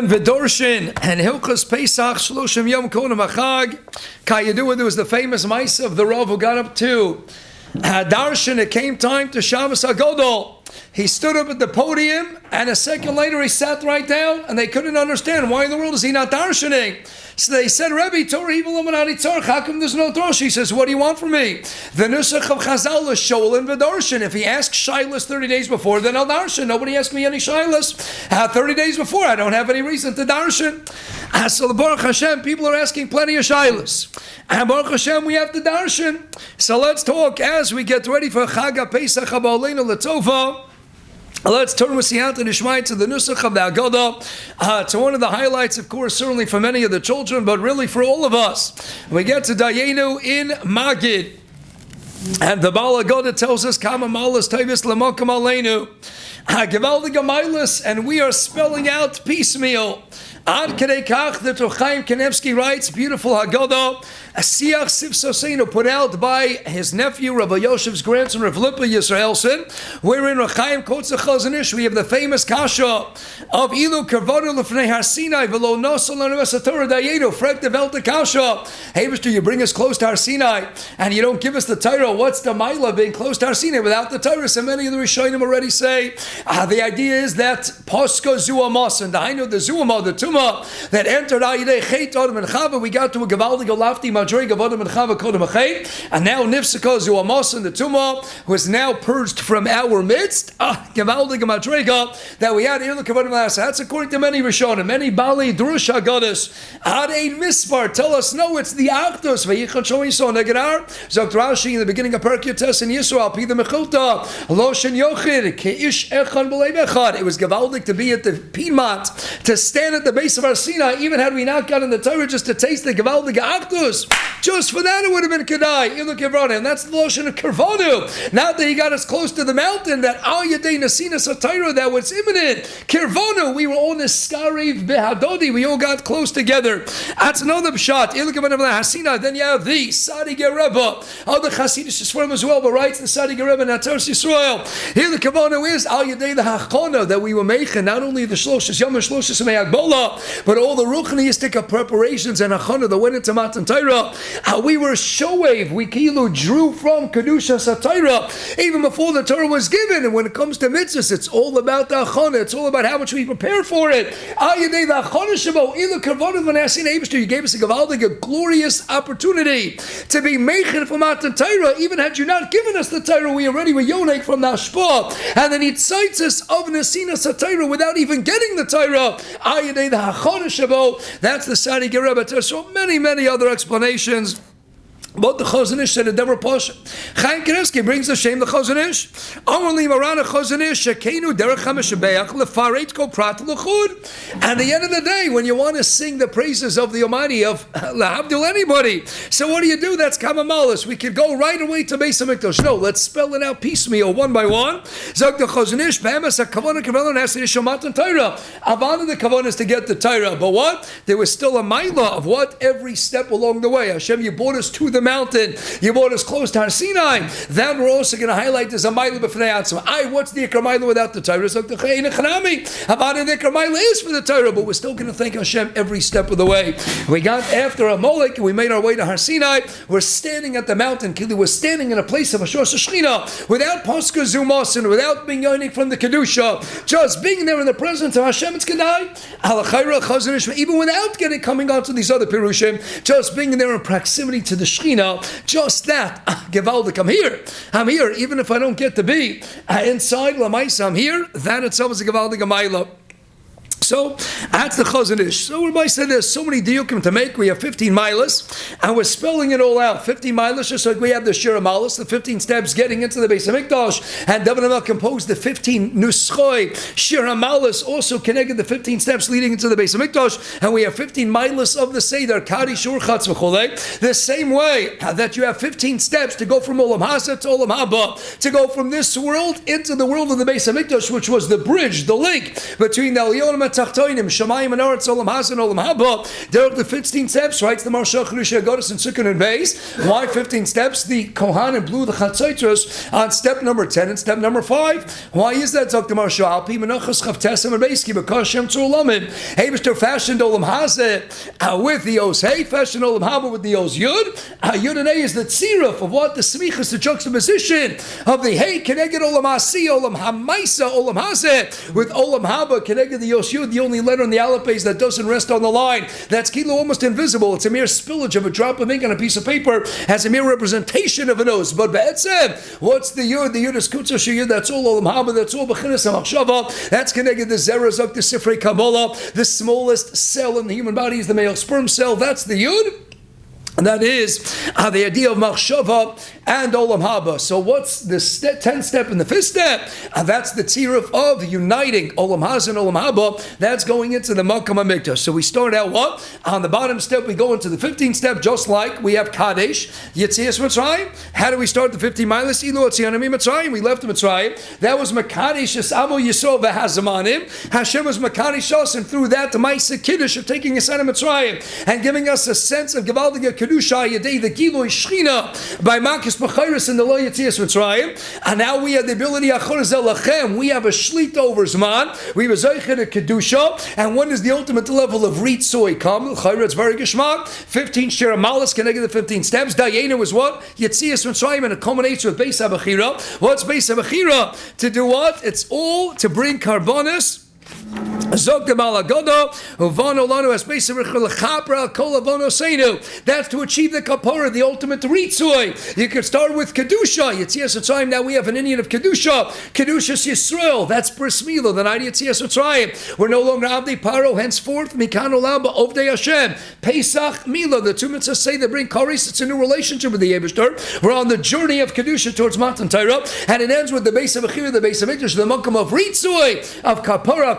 V'dorshin and Hilchos Pesach Shloshim Yom Kodem Achag. Kayadua, there was the famous mice of the Rav who got up to Darshan. It came time to Shabbos Hagodol. He stood up at the podium, and a second later he sat right down, and they couldn't understand why in the world is he not darshaning. So they said, Rabbi, Torah evil how come there's no Torah? He says, what do you want from me? The Nusach of Chazal is Sholin V'darshan. If he asks Shilas 30 days before, then I'll darshan. Nobody asked me any Shilas 30 days before. I don't have any reason to darshan. So Baruch Hashem, people are asking plenty of Shilas. And Baruch Hashem, we have to darshan. So let's talk as we get ready for Haggadah Pesach Ha'Ba'aleinu L'Tova. Let's turn with Siyata Nishmai to the Nusach of the Haggadah. To one of the highlights, of course, certainly for many of the children, but really for all of us. We get to Dayeinu in Magid. And the Baal Haggadah tells us, Kama Malas Tavis Lamakam Aleinu. Givaldi Gamailas, and we are spelling out piecemeal. Ad Kedei Kach, the Chaim Kanevsky writes, beautiful Haggadah, a Siach Sivsoseinu put out by his nephew, Rabbi Yoshev's grandson, Rav Lipa Yisraelson, wherein Chaim quotes the Chazon Ish. We have the famous Kasha of Ilu Kavonu Lefnei Har Sinai V'lo Nosol L'Nevesa Torah Dayeinu Frek Develta Kasha. Hey, Mr., you bring us close to Har Sinai, and you don't give us the Torah. What's the Maila being close to Har Sinai without the Torah? So many of the Rishonim already say, the idea is that Poska Zuamos, and Dayeinu, the Zuama, the Tumah, that entered Ayidei Chet Adam and Chava, we got to a Gavaldi Golafti Madrig of Adam and Chava Kodem Achet, and now Nifsaka Zuamos and the Tumah was now purged from our midst. Gavaldi Madriga that we had here. That's according to many Rishonim, many Bali Drush Haggadahs. Ad Ein Mispar tell us no, it's the Achdus. Vayichon Shoyin So Negerar Zokt Rashi in the beginning of Perk Yotes in Yisrael Pi the Mechilta Loshen Yochid Keish Echon B'Lei Echad. It was Gavaldik to be at the Piedmont, to stand at the base of Har Sinai, even had we not gotten the Torah, just to taste the Gavaldik Achdus. Just for that, it would have been Kedai, Ilu Kevrona, and that's the Loshen of Kervonu. Not that he got us close to the mountain, that Al Yadei Nasina Satira, that was imminent. Kervonu, we were all Niskarev Behadodi, we all got close together. That's another shot. Ilu Kevrona Hasina. Then you have the Sadi Gereba, other Hasidic Yisrael as well, but writes the Sadi Gereba and Ataras Yisrael. Here the Kervonu is Al Yadei the Hachona, that we were making not only the Shloshis Yom and Shloshis Me'agbola, but all the Ruchniistic preparations and Hachana that went into Matan Torah. We were showev, we kilu drew from Kedusha Satira even before the Torah was given. And when it comes to mitzvahs, it's all about the Achana. It's all about how much we prepare for it. You gave us a gavaldik, a glorious opportunity to be meichen from Matan Torah. Even had you not given us the Torah, we already were yonek from the Hashpah. And then he cites us of Nesina Satira without even getting the Torah. That's the Sadi Gereba. There's so many other explanations. But the Chazon Ish said a never posh. Chaim Kanevsky brings the shame the Chazon Ish. Only Marana Chazon Ish Shekenu Derech HaMeshabeach Lefaret Ko Prat L'Chud. At the end of the day, when you want to sing the praises of the Almighty, of Lahabdil anybody, so what do? That's Kamamalis. We could go right away to Beis HaMikdash. No, let's spell it out piecemeal, one by one. Zog the Chazon Ish Be'emes HaKavana Kavanah Nasi Yishamatan Torah. Avana the Kavanah is to get the Torah, but what? There was still a Maila of what? Every step along the way. Hashem, you brought us to the mountain, you brought us close to Har Sinai. Then we're also going to highlight this a Maila b'fnei atzma. What's the Ikar Maila without the Torah? So the Chayin Echanami. Havana the Ikar Maila is for the Torah, but we're still going to thank Hashem every step of the way. We got after Amalek and we made our way to Har Sinai. We're standing at the mountain. We're standing in a place of Ashur Shechina without Paska Zumasin, without being yoning from the Kedusha, just being there in the presence of Hashem. It's Kedai. Alachayra Chazon Ish, even without coming on to these other Pirushim, just being there in proximity to the Shechina. Just that, Gevaldik, I'm here, even if I don't get to be inside Lamaisa, I'm here. That itself is a Gevaldik Amayla. So that's the Chazon Ish. So Rabbi said there's so many diukim to make. We have 15 milas, and we're spelling it all out. 15 milas, just like we have the Shira Malas, the 15 steps getting into the Beis HaMikdash, and David Amel composed the 15 Nuschoi Shira Malas, also connected the 15 steps leading into the Beis HaMikdash, and we have 15 milas of the Seder, Kari Shur Chatz V'cholei. The same way that you have 15 steps to go from Olam Hasa to Olam Haba, to go from this world into the world of the Beis HaMikdash, which was the bridge, the link between the Elyon Tachtoinim, Shamayim and Aretz, Olam Haz and Olam Haba. There are the 15 steps, writes the Marsha Chedush Haggadah and Sukkot and Beis. Why 15 steps? The Kohanim blew the Chatzotros on step number 10 and step number 5. Why is that, Dr. Marsha? Alpi Menachos Chavtesim and Beiski, because Shem Tzulamin. Hebishter fashioned Olam Hazeh with the Oz Hey, fashioned Olam Haba with the Oz Yud. Yud and Hey is the tziruf of what? The smichas, the juxtaposition of the Hey, Keneged Olam Hasi, Olam Hamaisa, Olam Hazeh, with Olam Haba, Keneged the Oz Yud, the only letter in the alipes that doesn't rest on the line. That's kilo almost invisible. It's a mere spillage of a drop of ink on a piece of paper, has a mere representation of a nose. But Be'etzem, what's the Yud? The Yud is Kutzah Sheyud, that's all Olam Haba, that's all B'chinas HaMachshava, that's Keneged the Zerazok, the Sifrei Kabbalah, the smallest cell in the human body is the male sperm cell, that's the Yud. And that is the idea of Machshava and Olam Haba. So what's the 10th step and the 5th step? That's the tziruf of uniting Olam Haz and Olam Haba. That's going into the Makam HaMikdash. So we start out what? On the bottom step, we go into the 15th step, just like we have Kadesh, Yetzias Mitzrayim. How do we start the 15 miles? Ilu Atzianami Mitzrayim. We left Mitzrayim. That was Makadesh Esamo Yisro V'Hazamanim. Hashem was Makadesh us, and through that, the Maisa Kiddush of taking us out of Mitzrayim and giving us a sense of Gevaldige Kedusha Yadei, the Giloi Shechina, by Makis B'chayris in the Lo Yetzias Mitzrayim. And now we have the ability, Achorez Elachem, we have a Shlita over Zman, we have a Zeicher Kedusha, and when does the ultimate level of Ritzoi come? Chayra, it's very Geshmak. 15 Shira Malas, connected the 15 steps. Dayeinu is what? Yetzias Mitzrayim, and it culminates with Beis HaBechira. What's Beis HaBechira? To do what? It's all to bring Karbonis. That's to achieve the kapara, the ultimate ritzui. You could start with kedusha. Yetzias Mitzrayim. Now we have an Indian of kedusha. Kedushas Yisrael. That's bris milah. The night Yetzias Mitzrayim. We're no longer avdei paro. Henceforth, mikan olam ba'ovdei Hashem. Pesach milah. The two mitzvahs say they bring karis. It's a new relationship with the Yebishter. We're on the journey of kedusha towards Matan Torah, and it ends with the Beis HaBechira, the Beis HaMikdash, the makam of ritzui of kapara.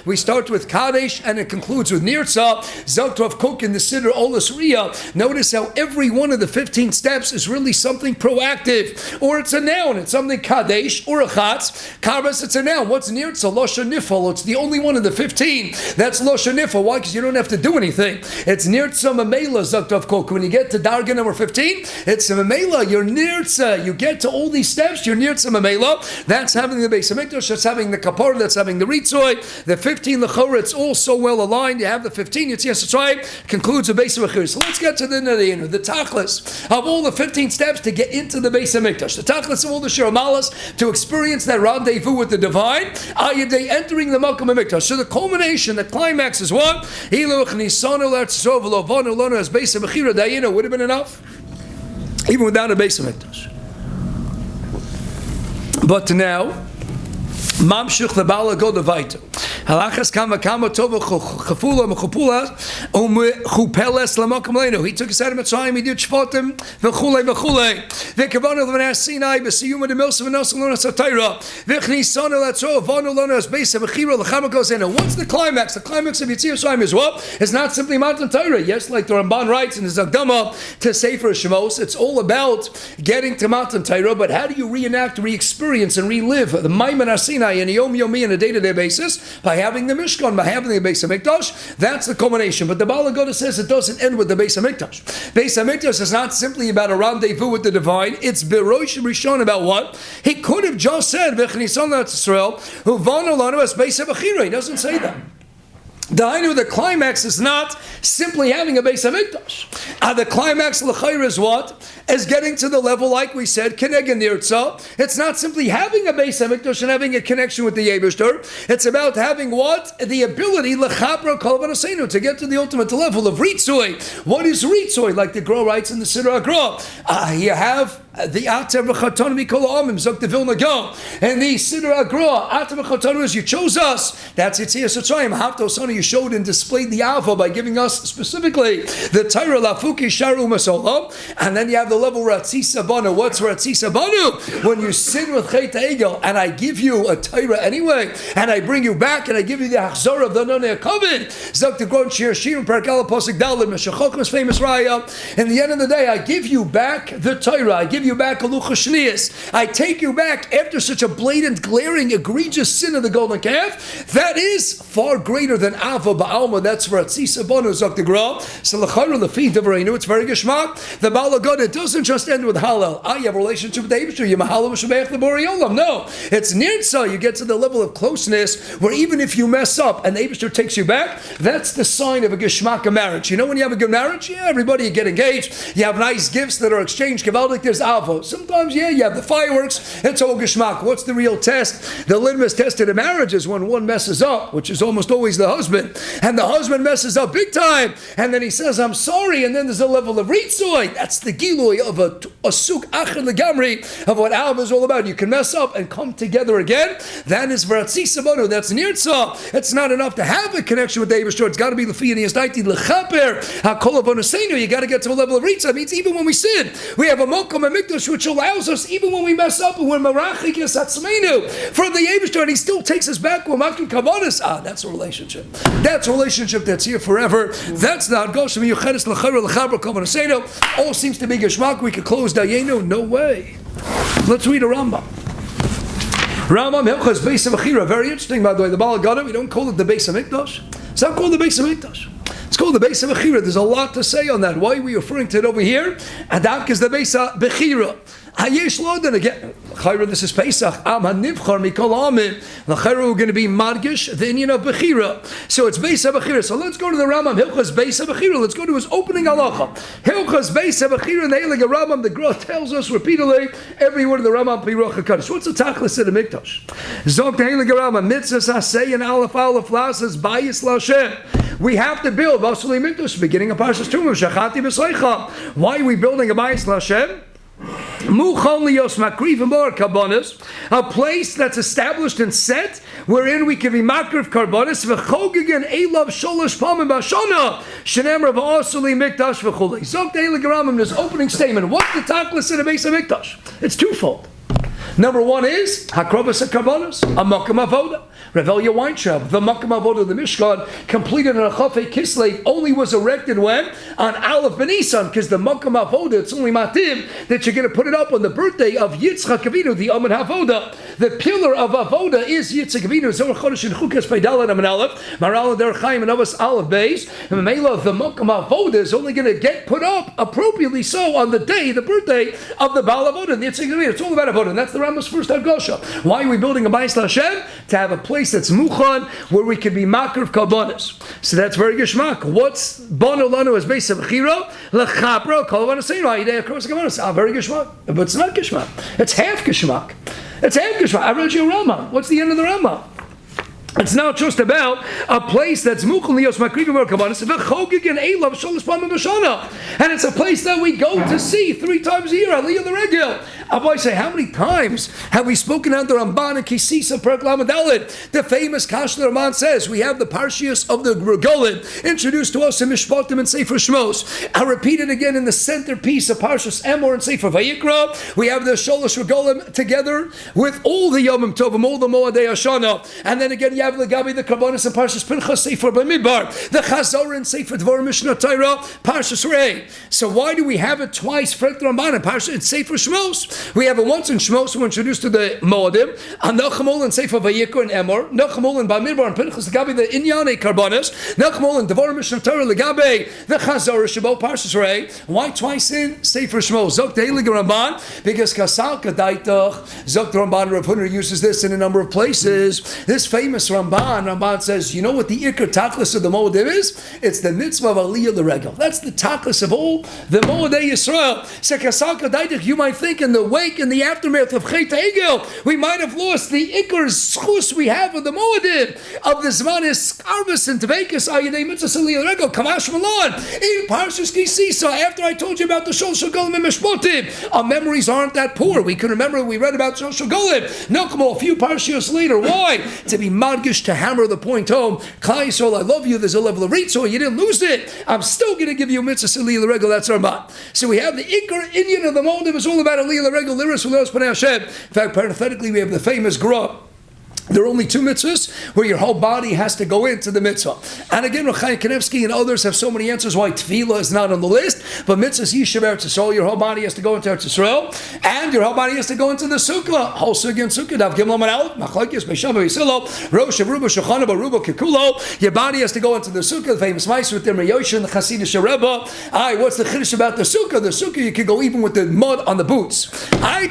We start with Kadesh and it concludes with Nirtza, Zaltov Kok in the Siddur Olas Riyah. Notice how every one of the 15 steps is really something proactive, or it's a noun, it's something Kadesh, or a Chatz. Karbas, it's a noun. What's Nirtza? Losha Nifal. It's the only one of the 15. That's Losha Nifal. Why? Because you don't have to do anything. It's Nirtza Mamela, Zaltov Kok. When you get to Darga number 15, it's Mamela. You're Nirtza. You get to all these steps, you're Nirtza Mamela. That's having the Beis HaMikdash, that's having the Kapar, that's having the Ritzoi, the 15 Lechora, it's all so well aligned. You have the 15, Yetzias Mitzrayim, concludes the Beis HaBechira. So let's get to the Dayeinu, the Tachlis of all the 15 steps to get into the Beis HaMikdash. The Tachlis of all the Shiramalas to experience that rendezvous with the divine. Ayadei entering the Makam HaMikdash. So the culmination, the climax is what? Ilu Chnisanu L'Eretz Yisrael V'Lovanu Lanu as Beis HaBechira Dayeinu would have been enough, even without a Beis HaMikdash. But now, Mamshuch the Bala go the Vaito. Halachas kama tova chafula mechupula chupeles lamakam leinu. He took us out of Mitzrayim. He did shvatim v'chulei v'chulei. V'kavanu l'vnei Sinai b'siyuma demilsa v'nosa l'onas atayra. V'chnisanu l'atzo v'anu l'onas beis v'chira l'chamakos enu. What's the climax? The climax of Yetzias Mitzrayim is what? It's not simply Matan Torah. Yes, like the Ramban writes in his Haggadah to Sefer Shemos, it's all about getting to Matan Torah. But how do you reenact, re-experience, and relive the Maimon Sinai in a yom yomi on a day-to-day basis? By having the Mishkan, by having the Beis HaMikdash. That's the culmination. But the Baal HaGodah says it doesn't end with the Beis HaMikdash. Beis HaMikdash is not simply about a rendezvous with the divine. It's Berosh Rishon about what? He could have just said, V'chnisan L'Yisrael, Huvanu Lanu as Beis HaBechira. He doesn't say that. Dayeinu, the climax is not simply having a Beis HaMikdash. The climax l'chayr is what? Is getting to the level, like we said, Keneged Nirtza. It's not simply having a Beis HaMikdash and having a connection with the Yebishter. It's about having what? The ability l'chapra kol v'noseinu, to get to the ultimate level of Ritzoi. What is Ritzoi? Like the Gra writes in the Siddur HaGra. You have the Ater v'chatonu mikol ha'amim, Zok the Vilna Gaon. And the Siddur HaGra, Ater v'chatonu is you chose us. That's Yetzias Mitzrayim. Haftosanu, you showed and displayed the Ava by giving us specifically the Torah Lafuki Sharu Masola. And then you have the level Ratzisa Banu. What's Ratzisa Banu? When you sin with Chet Egel and I give you a Torah anyway, and I bring you back and I give you the Achzor of the Nonei HaKavod. Zok the Gron Shir Shirim Perkala Posik Dalit Meshachokmas famous Raya. In the end of the day, I give you back the Torah. I give you you back a luchashnias. I take you back after such a blatant, glaring, egregious sin of the golden calf. That is far greater than Ava Ba'alma. That's for Atzisa Bonu Zok the Gra. So L'chayru L'fi Dayeinu, it's very geshmak. The Baal Haggadah doesn't just end with Hallel. You have a relationship with the Eibusher. You Mahalel V'Shabeach L'Borei Olam. No, it's Nirtza. You get to the level of closeness where even if you mess up and the Eibusher takes you back, that's the sign of a geshmak of marriage. You know when you have a good marriage? Yeah, everybody, you get engaged. You have nice gifts that are exchanged. Gevaldik, there's Ava. Sometimes, yeah, you have the fireworks. It's all geshmak. What's the real test? The litmus test in a marriage is when one messes up, which is almost always the husband, and the husband messes up big time, and then he says, I'm sorry, and then there's a level of ritzoy. That's the gilui of a suk achad legamri of what Ava is all about. You can mess up and come together again. That is v'ratzisa bonu. That's nirtza. It's not enough to have a connection with the Eibusher. It's got to be l'fi aniyastaiti l'chaper hakol avonosenu. You got to get to a level of ritza. It means even when we sin, we have a mokom mikdash which allows us, even when we mess up, and we're marachik yasatzmeinu from the Eibusher, and he still takes us back. We're making kavanas. That's a relationship. That's a relationship that's here forever. That's the Haggadah miyuchedes l'chayra l'chaber kol avonosenu. All seems to be geshmak. We could close Dayeinu. No way. Let's read a Rambam. Rambam Hilchos Beis Hamechira. Very interesting, by the way. The Baal Haggadah, we don't call it the Beis Hamikdash. It's not called the Beis Hamikdash. It's called the Beis Hamechira. There's a lot to say on that. Why are we referring to it over here? Adak is the Beis Hamechira. Hayesh Lodan again. L'chayra, this is Pesach. Am hanivchar mikol amim. L'chayra, we're going to be margish the Inyan of Bechira. So it's Beis Hamechira. So let's go to the Rambam Hilchos Beis Hamechira. Let's go to his opening halacha. Hilchos Beis Hamechira. And the Eilig Rambam, the Gra tells us repeatedly every word of the Rambam Piruch HaKadosh. What's the tachlis of the mikdash? Zok the Eilig Rambam mitzvahs asay and aleph lasas bayis lashem. We have to build Vasuli Mikdash, beginning of Parshas Tumah, Shachati B'Sleicha. Why are we building a bayis lashem? A place that's established and set, wherein we can be makriv karbonis v'chogigan elav sholosh pamim b'shana shenem rav asuli mikdash v'chulei. Zok de'elig Rambam in his opening statement. What's the tachlis in the Beis Hamikdash? It's twofold. Number one is hakrobas karbonis, a makam avoda. Revelia wine shop, the makam avoda, the Mishkan, completed on a chafei kislev, only was erected when? On Aleph Benisan, because the makam avoda, it's only matim that you're going to put it up on the birthday of Yitzchak Avinu, the Amid Havoda. The pillar of avoda is Yitzchak Avinu. Zohar Chodesh in Chukas Peidal and Aleph, Maral Der Chaim and Avos Aleph Beis. And Mela, the makam avoda is only going to get put up appropriately so on the day, the birthday of the Baal Avoda, the Yitzchak Avinu. It's all about avoda, and that's the Rambam's first Haggadah. Why are we building a Bayis Lashem? To have a place that's muchan, where we can be makar of kalbanas. So that's very geshmak. What's bono lanu as Beis Hamechira? Lechapra kol v'naseinu ha'idei akros kalbanas. Very geshmak, but it's not geshmak. It's half geshmak. It's half geshmak. I read you a Rambam. What's the end of the Rambam? It's not just about a place that's muchal lios makrivim or kabanis v'chogig and elav sholos pamim b'shana, and it's a place that we go to see 3 times a year. Aliyah the regel. Abba, say, how many times have we spoken out the Rambanic Kisisa Perek Lamed? The famous Kash the Ramban says we have the Parshias of the Regolin introduced to us in Mishpatim and Sefer Shmos. I repeat it again in the centerpiece of Parshas Emor and Sefer Vayikra. We have the Sholosh Regolim together with all the Yomim Tovim, all the Moadei Hashana, and then again you have Legabi the Karbonis and Parshas Pinchas Sefer Bamidbar, the Chazor and Sefer Dvar Mishnah Torah, Parshas Rei. So why do we have it twice? Perek Ramban and Parshas and Sefer Shmos. We have it once in Shmos, we're introduced to the Moadim, and Nachamol and Sefer Vayikra and Emor, Nachamol and Bamidbar and Pinchas Legabi the Inyane Karbonis, Nachamol and Dvar Mishnah Torah Legabi the Chazor Shabo Parshas Rei. Why twice in Sefer Shmos? Zok De'elig Ramban, because Kasal Kadaitach, Zok Ramban Rav Huna uses this in a number of places. This famous Ramban says, you know what the Iker Tachlis of the Moadim is? It's the mitzvah of Aliyah L'Regel. That's the Tachlis of all the Moadei Yisrael. So Kasal Kadaitach, you might think in the wake, in the aftermath of Chet Egel, we might have lost the Iker Schus we have of the Moadim, of the Zmanis Skarvus and Tvekas Ayadei Mitzvah Aliyah L'Regel, Kamash Malon, in Parshas Kisisa, after I told you about the Shol Shogolim and Mishpotim. Our memories aren't that poor. We can remember we read about Shol Shogolim. Nokmo, a few Parshios later. Why? To be Madgish, to hammer the point home. Klal Yisrael, I love you. There's a level of Ritzo. You didn't lose it. I'm still going to give you Mitzvah Aliyah L'Regel. That's our mat. So we have the Iker Indian of the Moadim is all about Aliyah L'Regel. Liris Uleos Panei Hashem. In fact, parenthetically, we have the famous Gra There are only two mitzvahs where your whole body has to go into the mitzvah. And again, Rechaim Kanevsky and others have so many answers why tefillah is not on the list, but mitzvahs yishuv Eretz Yisrael, your whole body has to go into Eretz Yisrael, and your whole body has to go into the sukkah. Whole sukkah and sukkah, Dav Gimel Manal, Machlokes, Beisham, Beisilo, Rosh of Ruba, Shechana, Baruba, Kikulo. Your body has to go into the sukkah, the famous mice with the Reyosha and the Hasidic Rebbe. What's the chiddush about the sukkah? The sukkah, you can go even with the mud on the boots.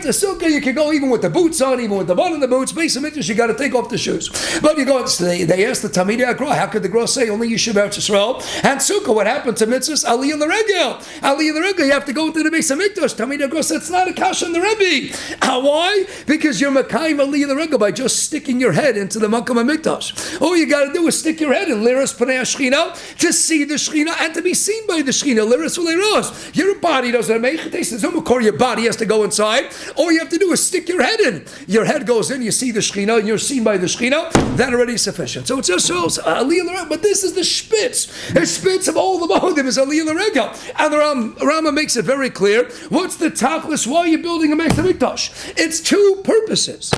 The sukkah, you can go even with the boots on, even with the mud on the boots. Basically, you got to take off the shoes. But you go, they asked the Talmidei HaGra, how could the Gra say only Yishuv Eretz Yisrael and Sukkah? What happened to mitzvahs? Aliyah l'regel. Aliyah l'regel, you have to go into the Beis HaMikdash. Talmidei HaGra said, it's not a kasha in the Rebbe. Why? Because you're Makayim Aliyah l'regel by just sticking your head into the Makam HaMikdash. All you got to do is stick your head in Liras Panei HaShechina to see the Shechina and to be seen by the Shechina. Liras v'leiros. Your body doesn't make it. There's no makor, your body has to go inside. All you have to do is stick your head in. Your head goes in, you see the Shechina, and you're seen by the Shechina. That already is sufficient. So it just shows Aliyah l'regel, but this is the spitz. The spitz of all the modim is Aliyah l'regel. And the Rambam makes it very clear. What's the tachlis? Why are you building a Beis HaMikdash? It's two purposes.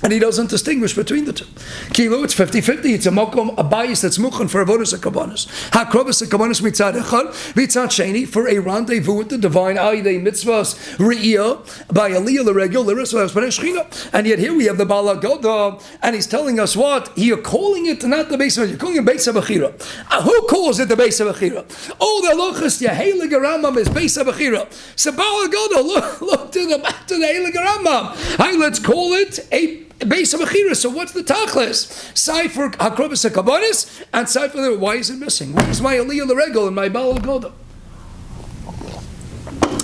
And he doesn't distinguish between the two. Kilo, it's 50-50. It's a mokom, a bias that's mukhan for avodas hakabanos. Hakrobas hakabanos mitzad echad, mitzad sheni, for a rendezvous with the divine, ayidei mitzvahs re'iyah, by aliyah l'regel, liras v'espane shechina. And yet here we have the Baal Haggadah, and he's telling us what? You're calling it not the Beis HaMikdash, you're calling it Beis HaBechira. Who calls it the Beis HaBechira? Oh, the lochas, the Heilige Rambam is Beis HaBechira. So Baal Haggadah, look to the Heilige Rambam. Hey, let's call it a Beis HaBechira. So what's the tachlis? Sai for Hakrobas HaKabanis and Sai for the. Why is it missing? Where's my Aliyah l'regel and my Baal Haggadah?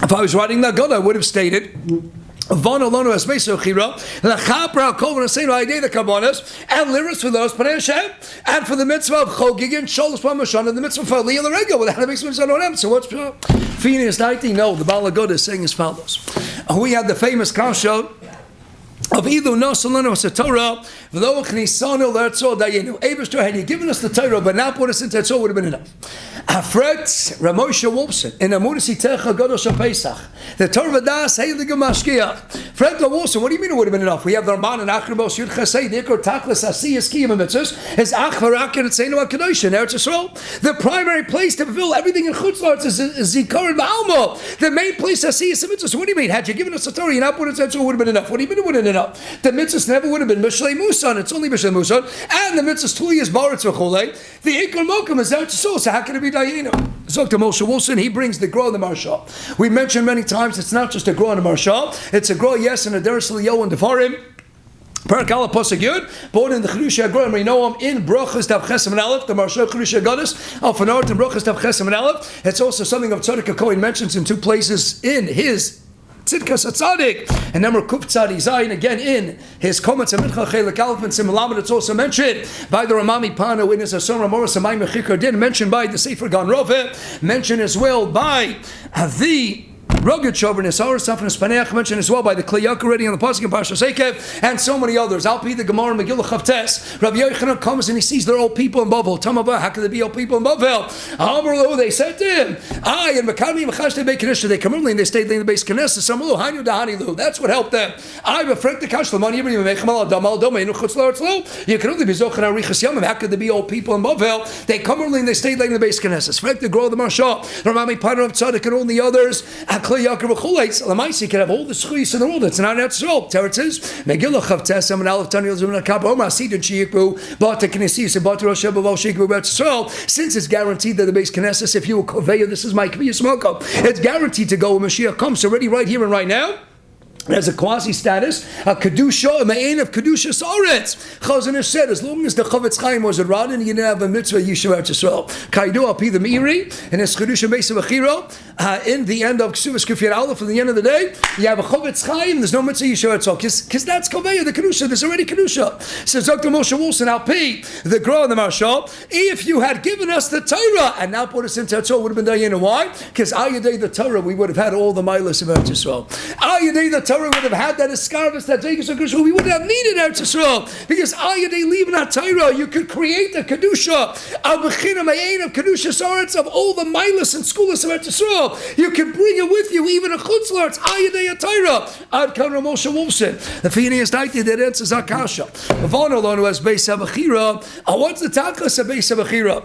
If I was writing the Haggadah, I would have stated Von Alonu as Beis HaBechira, Lachapra Kol V'Naseinu Ha'idei the Kabanas, and Liras for those Panei Hashem, and for the mitzvah of Chogig and Sholos Pamashon, and the mitzvah for Aliyah l'regel. Without a mitzvah on him. So what's Feiner is 19? No, the Baal Haggadah is saying as follows. We had the famous kasha of either Nasalana was a Torah, V'lo Chnisanu L'Eretzo Dayeinu. Eibishter, had you given us the Torah, but not put us into Eretzo, would have been enough. Afret Ramosha Wolfson in Amunis Itecha Gadosh Pesach. The Torah Das Heilige Mashkiach. Fred Wolfson, what do you mean it would have been enough? We have the Ramban and Achribos Yud Chesed Ikor Taklas Asiyas Kiyam Mitzvahs is Ach Varak and Tzenu HaKadosh in Eretz Yisrael. The primary place to fulfill everything in Chutz La'aretz is Zikar and Ba'alma. The main place Asiyas Mitzvahs. What do you mean? Had you given us the Torah, you not put it into Eretz, it would have been enough. What do you mean it wouldn't have been enough? The mitzvahs never would have been Mishlei Musan. It's only Mishlei Musan. And the mitzvahs Tuli is Baritz V'chulei. The Ikar Mokum is Eretz Yisrael. So how can it be Dayeinu? Dr. Moshe Wilson, he brings the Gra and the Marsha. We mentioned many times it's not just a Gra and a Marsha. It's a Gra, yes, and a Deres Liyo and Devarim. Perak Aleph Pasuk Yud, born in the Chedusha Gra and Rinoam in Brachas Tav Chesem and Aleph, the Marsha Chedusha Goddess, Al Fanart and Brachas Tav Chesem and Aleph. It's also something of Tzaddik HaKohen mentions in two places in his Tzidkas HaTzadik, and number Kuf Tzadi Zayin, again in his comments of Mincha Chelik Aleph and Simulamed. It's also mentioned by the Ramami Pano in his Asor Ramoras Amayim Mechikar Din, mentioned by the Sefer Gan Rove, mentioned as well by the Rugged Shover Nisar Safin Spaneach, mentioned as well by the Kliyak already on the Pasuk in Parsha Sekev, and so many others. Alpi the Gemara Megillah Chavtes. Rabbi Yochanan comes and he sees they're old people in Bavel. Tamava, how can they be old people in Bavel? Amrlo, they said to him, I and Makami Machashte Beit Knesset. They come early and they stayed in the base Knesset. Samulu Hainu Dahanilu. That's what helped them. I befrek the Kashlamani Yibrim Mechamal Damal Doma Inu Chutzlar Tzlo. You can only be Zochan Arichas Yamim. How could they be old people in Bavel? They come early and they stayed in the base Knesset. Frek the grow the Marsha, Ramami Paner of Tzaddik and all the others. Kliyak Lamaisi can have all the schuyas in the world. It's not Eretz. Teretz is Megillah Chavtes and Aleph Tani Zumna Kab Omar Sidin Shiyikbu Bata Knesses and Bata Rosh Baval Shiyikbu Eretz. Since it's guaranteed that the base Knesses, if you will convey this is my Kviyas Moko, it's guaranteed to go when Mashiach comes. Already right here and right now. It has a quasi status, a kedusha, a ma'ain of kedusha saretz. Chazon said, as long as the Chavetz Chaim was a radin, you didn't have a mitzvah Yishuv Eretz Yisrael. Kaidu al pi the Meiri, and his kedusha Beis HaBechira, in the end of Ksuvas Kufiyat Aleph, at the end of the day, you have a Chavetz Chaim, there's no mitzvah Yishuv Eretz Yisrael, because that's Kaveya, the kedusha, there's already kedusha. Says Dr. Moshe Wilson, al pi, the Gra and the Marshal, if you had given us the Torah, and now put us into Eretz Yisrael, would have been Dayeinu. Why? Because Ayadei the Torah, we would have had all the milas of Eretz Yisrael. Ayadei the Torah, Torah would have had that escarvis, that Vegas of Kedusha, we wouldn't have needed Eretz Yisrael. Because Ayadei Liman Torah, you could create a Kedusha, a Bechina Mayin of Kedusha Saretz, of all the Milas and Skulas of Eretz Yisrael. You can bring it with you, even a Chutz La'aretz, Ayadei Torah. Ad Kamra Moshe Wolfson. The Feiner is Dayeinu, that answers Akasha. Vonalon who has Beis HaBechira. What's the Tachlis of Beis HaBechira?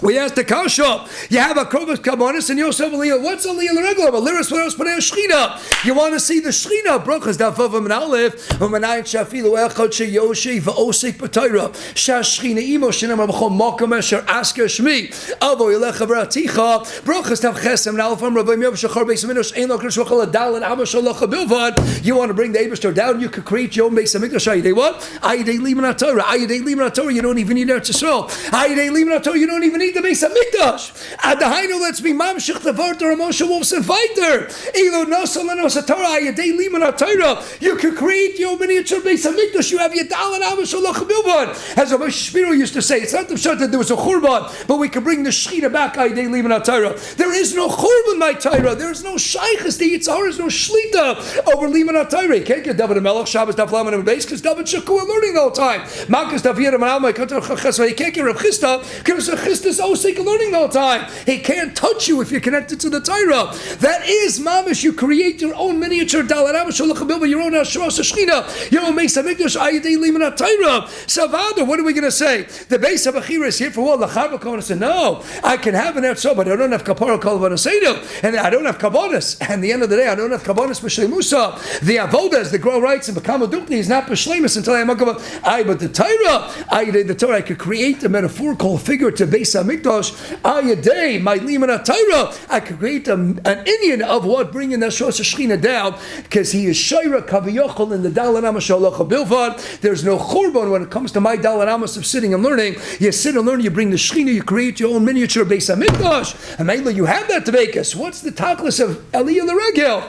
We asked the Kasha, you have a Krobus Kabonis and you also have a Liyah. What's a Liyah regular? A Liris Veros Panei Shechina. You want to see the Shechina. Brachas Davav Min Aleph. U'Manayin Shafilu Echad Sheyoshi V'Osik B'Torah. Shashchina Imo Shinam Rabachol Mokum Esher Asker Shmi. Avo Yelecha V'Raticha. Brachas Dav Chesem Min Aleph Rabbi Mev Shachar Beis Hamikdash Ein Lo Krish V'Chol Adal and Amash Alocha Bilvad. You want to bring the Eibishter down, you could create your own Beis Hamikdash. Ayidei what? Ayidei Liman HaTorah. Ayidei Liman HaTorah. You don't even need Eretz Yisrael. Ayidei Liman HaTorah. You don't even need the Beis Hamikdash. At the Dayeinu, let's be mamshich the vart or Moshe Wolfson fighter. Elo nosal and osatara ayadei liman atayra. You can create your miniature Beis Hamikdash. You have Yadal and Amash Alocha Bilvad. As Rabbi Shapiro used to say, it's not the shot that there was a churban, but we can bring the Shechina back ayadei liman atayra. There is no churban by Torah. There is no shaychus. The Yitzhar is no shlita over liman atayra. You can't get David Melech Shabbos Daf Laman and Beis because David Shakur learning the whole time. Malchus Daf Yedam and Alma Kantar Chachas. You can't get Reb Chisda because Reb Chisda's osik learning the whole time. He can't touch you if you're connected to the Torah. That is mamish. You create your own miniature Dalarama Sholach, your own Ashros Shechina, your own Beis Hamikdash Ayadei Liman Torah. Savada, what are we going to say? The Beis HaBechira is here for what? Lachar B'Kohen said, no, I can have an Eretz, but I don't have Kapara Kol V'Naseinu, and I don't have Kabonis. And at the end of the day, I don't have Kabonis B'Shlei Musa. The Avodas, the grow rights, and B'Kama Dukni is not B'Shleimus until I am but the Torah, Ayadei the Torah, I could create a metaphorical figure to Beis Hamikdash. Ayadei, my Liman Torah, I could create an Indian of what bringing the Shos Shechina down, because he is Shaira Kaviyachol in the Dalanama Shalacha Bilvad. There's no Churban when it comes to my Dalanamas of sitting and learning. You sit and learn, you bring the Shechina, you create your own miniature Beis Hamikdash. And mainly you have that to Vegas. What's the Tachlis of Aliyah L'Regel?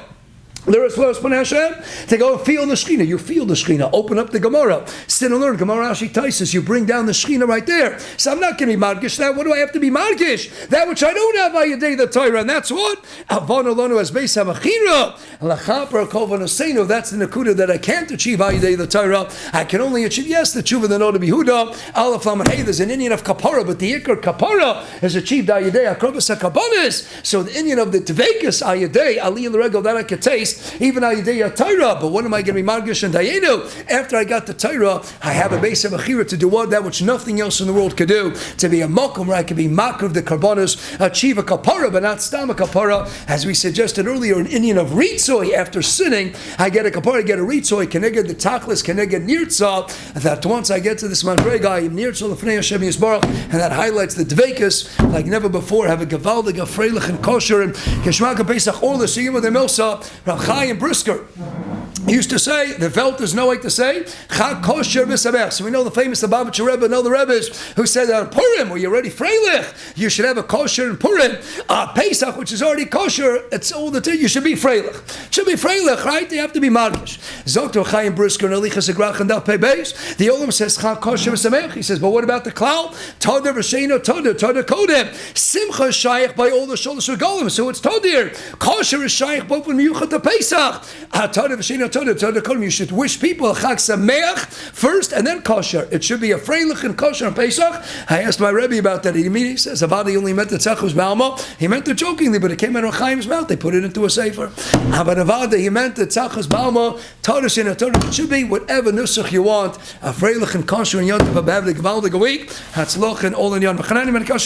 To go feel the Shechina. You feel the Shechina. Open up the Gemara. Sit and learn. Gemara Ashi Taisus. You bring down the Shechina right there. So I'm not going to be Margish. Now, what do I have to be Margish? That which I don't have Ayadei the Torah. And that's what? Avon Alonu as Beis HaMachira. Lachaper Kol V'Naseinu. That's the Nakuda that I can't achieve Ayadei the Torah. I can only achieve, yes, the Tshuva, the Noda Behuda. Aleph Laman Hey, there's an Indian of Kapara, but the Ikar Kapara has achieved Ayadei Akrobas HaKabanis. So the Indian of the Tvekas Ayadei, Aliyah L'Regel, that I could taste. Even Ayadei Torah, but when am I going to be Margish and Dayeinu? After I got the Torah, I have a Beis HaBechira to do what? That which nothing else in the world could do. To be a Mokum where I can be Makar of the Karbonos, achieve a Kapara, but not Stam a Kapara. As we suggested earlier, an Indian of Ritzoi, after sinning, I get a Kapara, I get a Ritzoi, Keneged the Tachlis, Keneged Nirtza, that once I get to this Mandrega, I am Nirtza L'fnei Hashem Yisbarach, and that highlights the Dvekas, like never before, have a Gavaldig, a Freilich, and Kosher, and Keshmaka Pesach Orla, Siyim of the Milsa, Chaim Brisker. He used to say, the Velt is no way to say, Chag kosher v'samech. So we know the famous Lubavitcher Rebbe, know the Rebbes who said that on Purim, where you're already freilich, you should have a kosher in Purim. Pesach, which is already kosher, it's all the time, you should be freilich. It should be freilich, right? You have to be margish. Zoktor Chaim Brisker, Nalichas Agrach and Daf Pei Beis. The Olam says, Chag kosher v'samech. He says, but what about the Klal? Toder v'sheino toder kodem. Simcha is shaykh by all the shoulders of Golem. So it's todir. Kosher is shaykh both when Miyuchat to Pesach. Toder v'sheino you should wish people Chag Sameach first and then kosher. It should be a freilich and kosher on Pesach. I asked my Rabbi about that. He immediately says, Avada only meant the Tzachus Balma. He meant it jokingly, but it came out of Chaim's mouth. They put it into a sefer. But Avada, he meant the Tzachus Balma. Todas in a Torah. It should be whatever nusach you want. A freilich and kosher and yontif abhavdik valdig a week. Hatzloch and all in yon.